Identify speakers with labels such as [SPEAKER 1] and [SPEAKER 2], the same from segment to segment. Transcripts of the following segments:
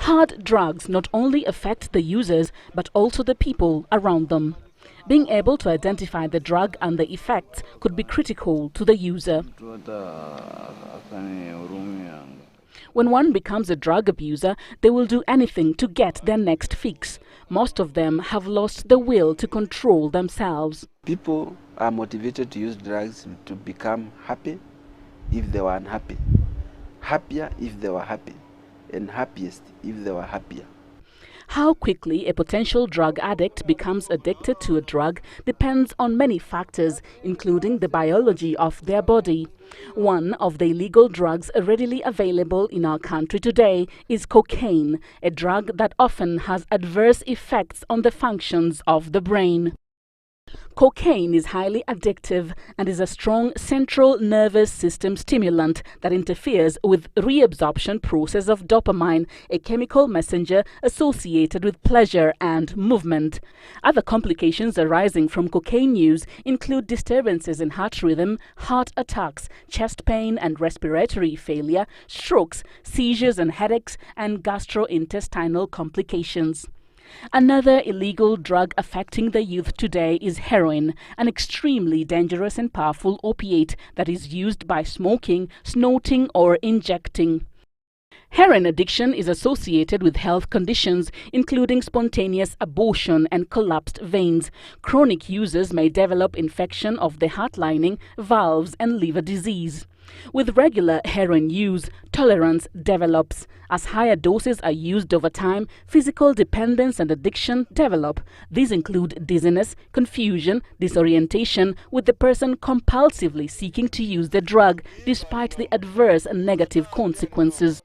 [SPEAKER 1] Hard drugs not only affect the users but also the people around them. Being able to identify the drug and the effects could be critical to the user. When one becomes a drug abuser, they will do anything to get their next fix. Most of them have lost the will to control themselves.
[SPEAKER 2] People are motivated to use drugs to become happy if they were unhappy, happier if they were happy, and happiest if they were happier.
[SPEAKER 1] How quickly a potential drug addict becomes addicted to a drug depends on many factors, including the biology of their body. One of the illegal drugs readily available in our country today is cocaine, a drug that often has adverse effects on the functions of the brain. Cocaine is highly addictive and is a strong central nervous system stimulant that interferes with reabsorption process of dopamine, a chemical messenger associated with pleasure and movement. Other complications arising from cocaine use include disturbances in heart rhythm, heart attacks, chest pain and respiratory failure, strokes, seizures and headaches, and gastrointestinal complications. Another illegal drug affecting the youth today is heroin, an extremely dangerous and powerful opiate that is used by smoking, snorting or injecting. Heroin addiction is associated with health conditions including spontaneous abortion and collapsed veins. Chronic users may develop infection of the heart lining, valves and liver disease. With regular heroin use, tolerance develops. As higher doses are used over time, physical dependence and addiction develop. These include dizziness, confusion, disorientation, with the person compulsively seeking to use the drug despite the adverse and negative consequences.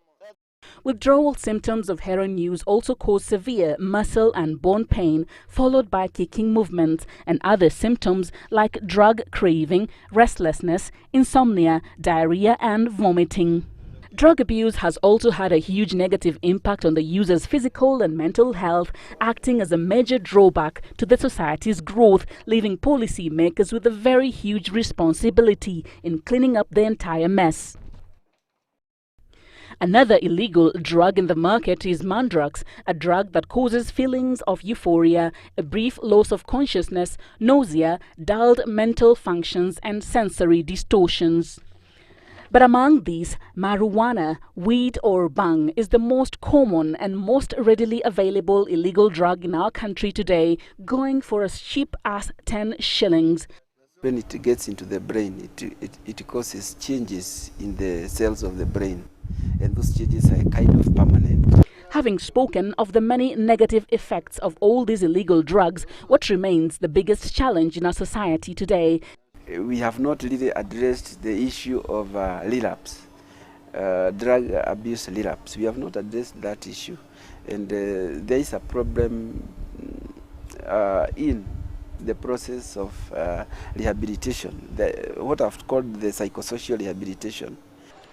[SPEAKER 1] Withdrawal symptoms of heroin use also cause severe muscle and bone pain, followed by kicking movements, and other symptoms like drug craving, restlessness, insomnia, diarrhea and vomiting. Drug abuse has also had a huge negative impact on the user's physical and mental health, acting as a major drawback to the society's growth, leaving policymakers with a very huge responsibility in cleaning up the entire mess. Another illegal drug in the market is Mandrax, a drug that causes feelings of euphoria, a brief loss of consciousness, nausea, dulled mental functions and sensory distortions. But among these, marijuana, weed or bhang is the most common and most readily available illegal drug in our country today, going for as cheap as 10 shillings.
[SPEAKER 2] When it gets into the brain, it causes changes in the cells of the brain. And those changes are kind of permanent.
[SPEAKER 1] Having spoken of the many negative effects of all these illegal drugs, what remains the biggest challenge in our society today?
[SPEAKER 2] We have not really addressed the issue of relapse, drug abuse relapse. We have not addressed that issue. And there is a problem in the process of rehabilitation, what I've called the psychosocial rehabilitation.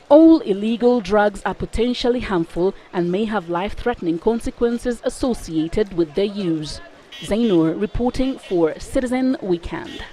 [SPEAKER 1] All illegal drugs are potentially harmful and may have life-threatening consequences associated with their use. Zein Noor reporting for Citizen Weekend.